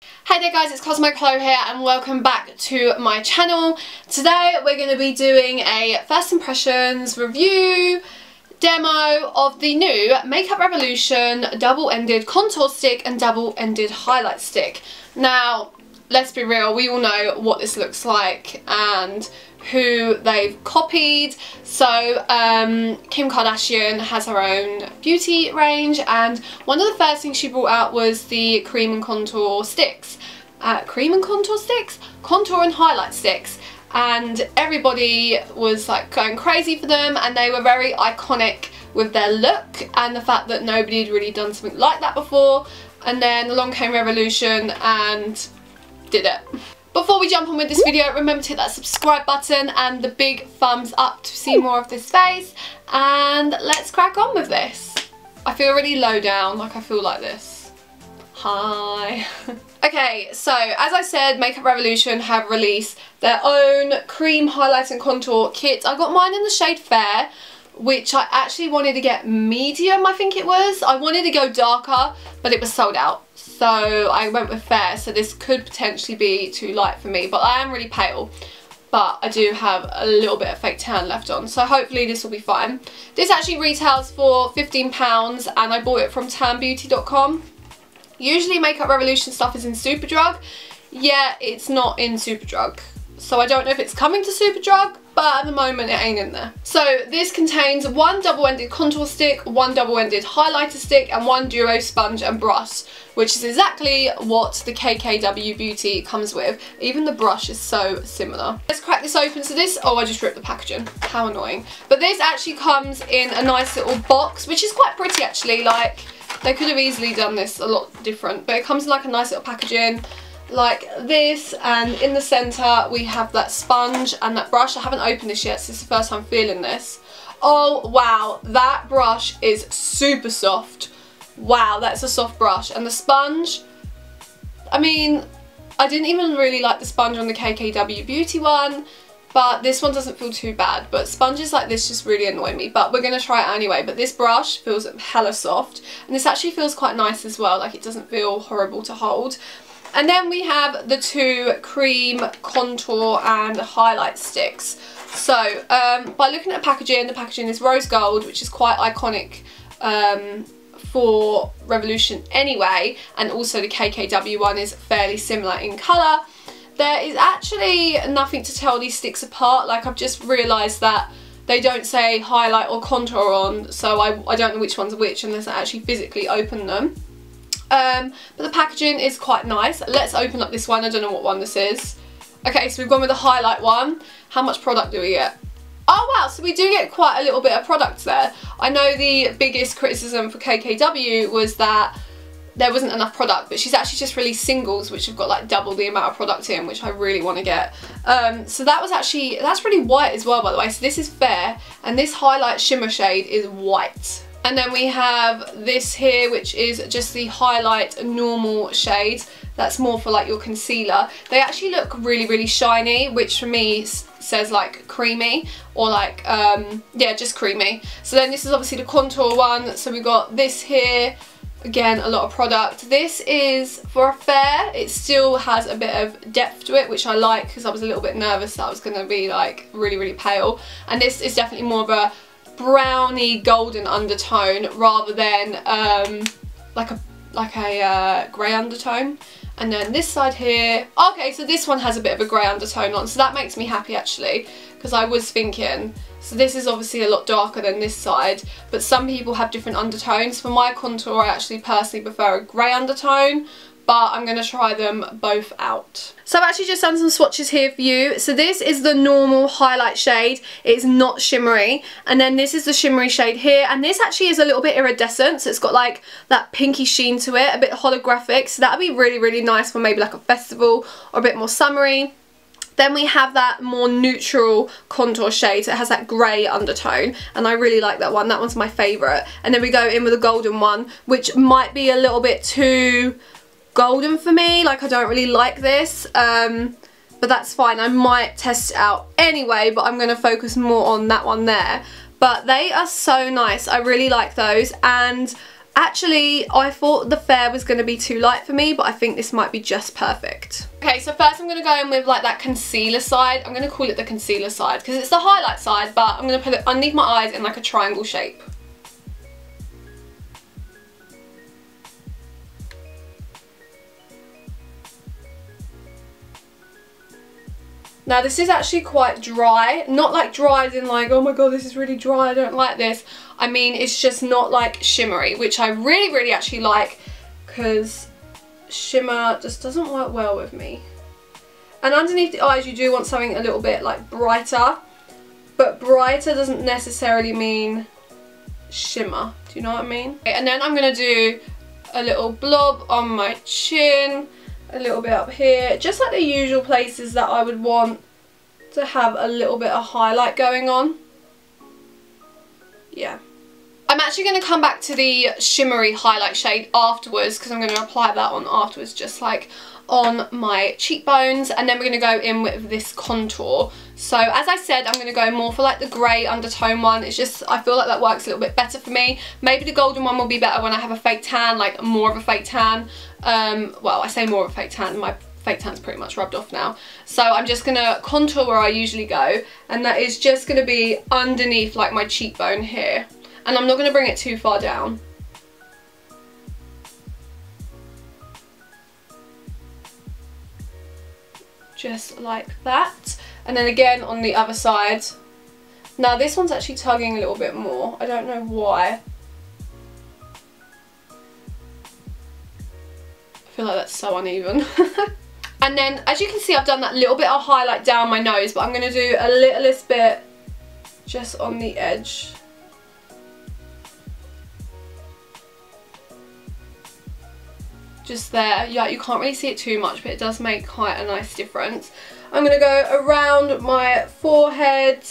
Hey there guys, it's Cosmo Chloe here and welcome back to my channel. Today we're going to be doing a first impressions review demo of the new Makeup Revolution double-ended contour stick and double-ended highlight stick. Now, let's be real, we all know what this looks like and who they've copied. So Kim Kardashian has her own beauty range, and one of the first things she brought out was the cream and contour sticks. Contour and highlight sticks, and everybody was like going crazy for them, and they were very iconic with their look and the fact that nobody had really done something like that before. And then along came Revolution and did it. Before we jump on with this video, remember to hit that subscribe button and the big thumbs up to see more of this face, and let's crack on with this. I feel really low down, like I feel like this. Hi. Okay, so as I said, Makeup Revolution have released their own cream highlight and contour kit. I got mine in the shade Fair, which I actually wanted to get medium, I think it was. I wanted to go darker, but it was sold out. So I went with Fair, so this could potentially be too light for me, but I am really pale. But I do have a little bit of fake tan left on, so hopefully this will be fine. This actually retails for £15 and I bought it from tanbeauty.com. Usually Makeup Revolution stuff is in Superdrug. Yeah, it's not in Superdrug. So I don't know if it's coming to Superdrug, but at the moment it ain't in there. So this contains one double-ended contour stick, one double-ended highlighter stick, and one duo sponge and brush, which is exactly what the KKW Beauty comes with. Even the brush is so similar. Let's crack this open. So this, oh, I just ripped the packaging. How annoying. But this actually comes in a nice little box, which is quite pretty actually. Like, they could have easily done this a lot different, but it comes in like a nice little packaging like this, and in the centre we have that sponge and that brush. I haven't opened this yet, so this is the first time feeling this. Oh wow, that brush is super soft. Wow, that's a soft brush. And the sponge, I mean, I didn't even really like the sponge on the KKW Beauty one, but this one doesn't feel too bad. But sponges like this just really annoy me, but we're going to try it anyway. But this brush feels hella soft, and this actually feels quite nice as well, like it doesn't feel horrible to hold. And then we have the two cream contour and highlight sticks. So by looking at the packaging is rose gold, which is quite iconic for Revolution anyway, and also the KKW one is fairly similar in colour. There is actually nothing to tell these sticks apart. Like, I've just realised that they don't say highlight or contour on, so I don't know which one's which unless I actually physically open them. But the packaging is quite nice. Let's open up this one. I don't know what one this is. Okay, so we've gone with the highlight one. How much product do we get? Oh wow, so we do get quite a little bit of product there. I know the biggest criticism for KKW was that there wasn't enough product, but she's actually just released singles which have got like double the amount of product in, which I really want to get. So that was actually, that's really white as well, by the way. So this is Fair, and this highlight shimmer shade is white. And then we have this here, which is just the highlight normal shade. That's more for like your concealer. They actually look really, really shiny, which for me says like creamy, or like, yeah, just creamy. So then this is obviously the contour one. So we've got this here. Again, a lot of product. This is for a Fair. It still has a bit of depth to it, which I like, because I was a little bit nervous that I was going to be like really, really pale. And this is definitely more of a browny golden undertone rather than like a grey undertone. And then this side here, okay, so this one has a bit of a grey undertone on, so that makes me happy actually, because I was thinking, so this is obviously a lot darker than this side, but some people have different undertones. For my contour, I actually personally prefer a grey undertone, but I'm going to try them both out. So I've actually just done some swatches here for you. So this is the normal highlight shade. It's not shimmery. And then this is the shimmery shade here. And this actually is a little bit iridescent. So it's got like that pinky sheen to it, a bit holographic. So that would be really, really nice for maybe like a festival or a bit more summery. Then we have that more neutral contour shade, so it has that grey undertone, and I really like that one. That one's my favourite. And then we go in with a golden one, which might be a little bit too golden for me. Like, I don't really like this, but that's fine. I might test it out anyway, but I'm going to focus more on that one there. But they are so nice. I really like those. And Actually, I thought the fair was going to be too light for me, but I think this might be just perfect. Okay, so first I'm going to go in with like that concealer side. I'm going to call it the concealer side because it's the highlight side, but I'm going to put it underneath my eyes in like a triangle shape. Now this is actually quite dry, not like dry as in like, oh my god, this is really dry, I don't like this. I mean, it's just not like shimmery, which I really actually like because shimmer just doesn't work well with me. And underneath the eyes you do want something a little bit like brighter, but brighter doesn't necessarily mean shimmer, do you know what I mean? Okay, and then I'm going to do a little blob on my chin, a little bit up here, just like the usual places that I would want to have a little bit of highlight going on. Yeah. I'm actually going to come back to the shimmery highlight shade afterwards because I'm going to apply that on afterwards, just like on my cheekbones, and then we're going to go in with this contour. So as I said, I'm going to go more for like the grey undertone one. It's just, I feel like that works a little bit better for me. Maybe the golden one will be better when I have a fake tan, like more of a fake tan. Well, I say more of a fake tan, my fake tan's pretty much rubbed off now. So I'm just going to contour where I usually go, and that is just going to be underneath like my cheekbone here. And I'm not going to bring it too far down. Just like that. And then again on the other side. Now this one's actually tugging a little bit more. I don't know why. I feel like that's so uneven. And then as you can see, I've done that little bit of highlight down my nose, but I'm going to do a littlest bit just on the edge. Just there. Yeah, you can't really see it too much, but it does make quite a nice difference. I'm going to go around my forehead.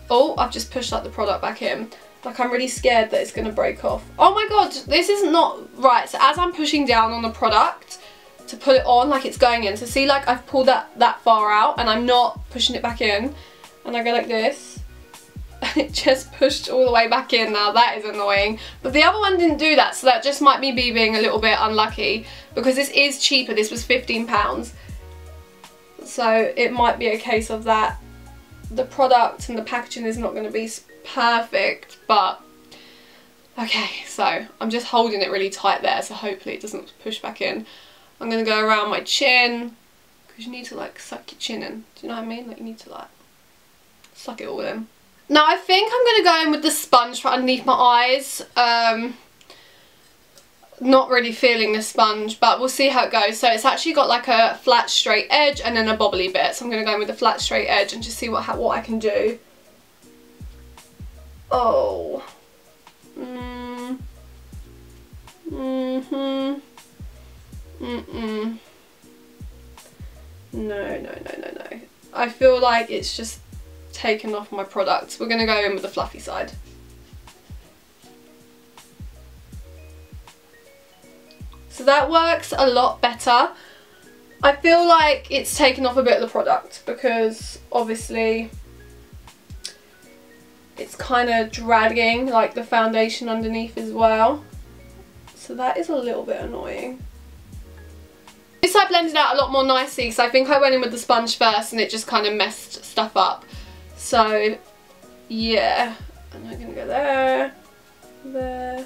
Oh, I've just pushed like the product back in. Like I'm really scared that it's going to break off. Oh my god, this is not right. So as I'm pushing down on the product to put it on, like it's going in. So see, like I've pulled that far out and I'm not pushing it back in. And I go like this. And it just pushed all the way back in. Now that is annoying, but the other one didn't do that, so that just might be me being a little bit unlucky because this is cheaper. This was £15, so it might be a case of that the product and the packaging is not going to be perfect, but okay. So I'm just holding it really tight there, so hopefully it doesn't push back in. I'm going to go around my chin because you need to like suck your chin in, do you know what I mean? Like you need to like suck it all in. Now I think I'm going to go in with the sponge for underneath my eyes. Not really feeling the sponge, but we'll see how it goes. So it's actually got like a flat straight edge and then a bobbly bit. So I'm going to go in with the flat straight edge and just see what I can do. Oh. No. I feel like it's just taken off my product. We're going to go in with the fluffy side. So that works a lot better. I feel like it's taken off a bit of the product because obviously it's kind of dragging like the foundation underneath as well. So that is a little bit annoying. This side blended out a lot more nicely, so I think I went in with the sponge first and it just kind of messed stuff up. So yeah, and I'm going to go there, there.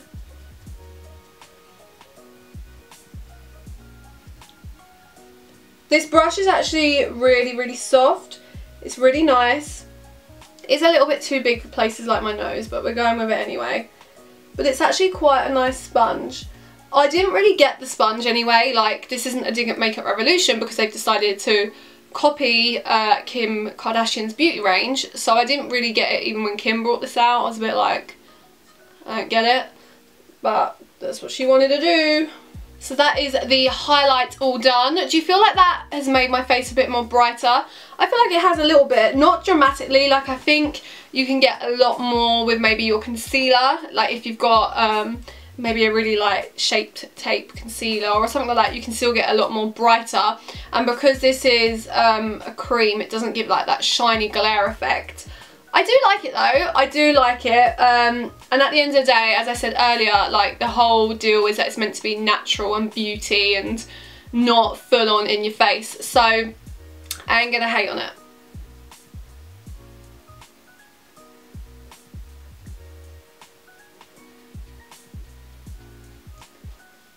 This brush is actually really soft. It's really nice. It's a little bit too big for places like my nose, but we're going with it anyway. But it's actually quite a nice sponge. I didn't really get the sponge anyway. Like, this isn't a Dig Up Makeup Revolution because they've decided to copy Kim Kardashian's beauty range, so I didn't really get it even when Kim brought this out. I was a bit like, I don't get it, but that's what she wanted to do. So that is the highlight all done. Do you feel like that has made my face a bit more brighter? I feel like it has a little bit, not dramatically. Like I think you can get a lot more with maybe your concealer, like if you've got maybe a really like shaped tape concealer or something like that, you can still get a lot more brighter. And because this is a cream, it doesn't give like that shiny glare effect I do like it though, I do like it, and at the end of the day, as I said earlier, like the whole deal is that it's meant to be natural and beauty and not full on in your face, so I ain't gonna hate on it.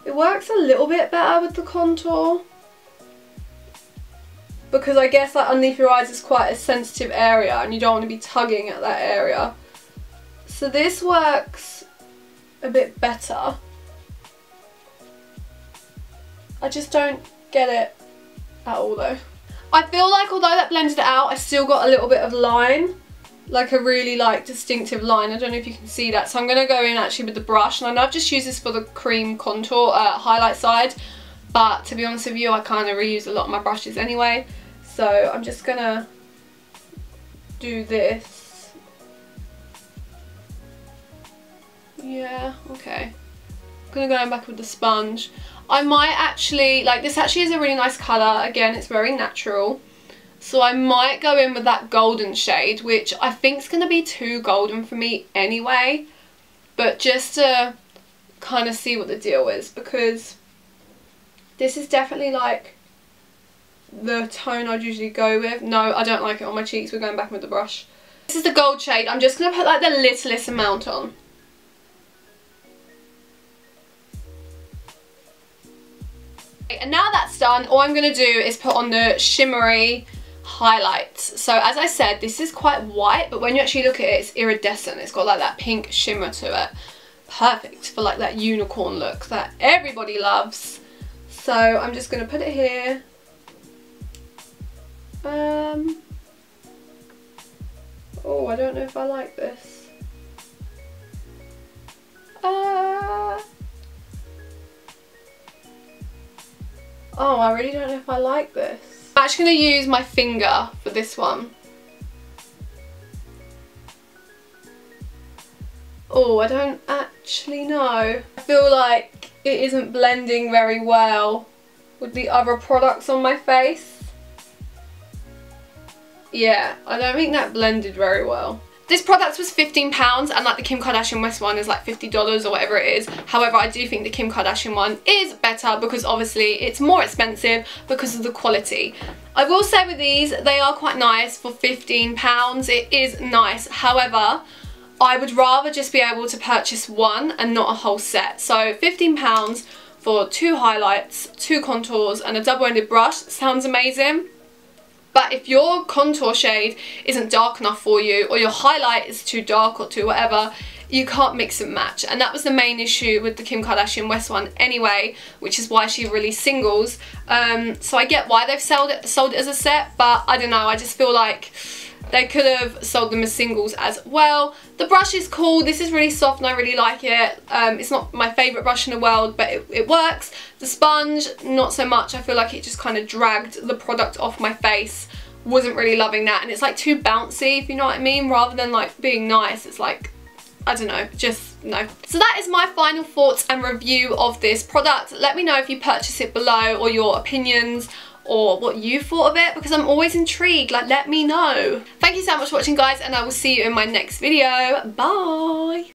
It works a little bit better with the contour, because I guess like underneath your eyes is quite a sensitive area and you don't want to be tugging at that area. So this works a bit better. I just don't get it at all though. I feel like although that blended it out, I still got a little bit of line. Like a really like distinctive line. I don't know if you can see that. So I'm going to go in actually with the brush. And I know I've just used this for the cream contour highlight side. But to be honest with you, I kind of reuse a lot of my brushes anyway. So I'm just going to do this. Yeah, okay. I'm going to go back with the sponge. I might actually, like this actually is a really nice colour. Again, it's very natural. So I might go in with that golden shade, which I think is going to be too golden for me anyway. But just to kind of see what the deal is, because this is definitely like the tone I'd usually go with. No, I don't like it on my cheeks. We're going back with the brush. This is the gold shade. I'm just going to put like the littlest amount on. And now that's done, all I'm going to do is put on the shimmery highlights. So as I said, this is quite white, but when you actually look at it, it's iridescent. It's got like that pink shimmer to it. Perfect for like that unicorn look that everybody loves. So I'm just going to put it here. Oh, I don't know if I like this. Oh, I really don't know if I like this. I'm actually going to use my finger for this one. Oh, I don't actually know. I feel like it isn't blending very well with the other products on my face. Yeah, I don't think that blended very well. This product was £15 and like the Kim Kardashian West one is like $50 or whatever it is. However, I do think the Kim Kardashian one is better because obviously it's more expensive because of the quality. I will say with these, they are quite nice for £15. It is nice. However, I would rather just be able to purchase one and not a whole set. So £15 for 2 highlights, 2 contours and a double-ended brush sounds amazing. But if your contour shade isn't dark enough for you, or your highlight is too dark or too whatever, you can't mix and match. And that was the main issue with the Kim Kardashian West one anyway, which is why she released singles. So I get why they've sold it as a set, but I don't know, I just feel like they could have sold them as singles as well. The brush is cool. This is really soft and I really like it. It's not my favourite brush in the world, but it works. The sponge, not so much. I feel like it just kind of dragged the product off my face. Wasn't really loving that. And it's like too bouncy, if you know what I mean. Rather than like being nice, it's like, I don't know, just no. So that is my final thoughts and review of this product. Let me know if you purchase it below, or your opinions, or what you thought of it, because I'm always intrigued. Like, let me know. Thank you so much for watching, guys, and I will see you in my next video. Bye.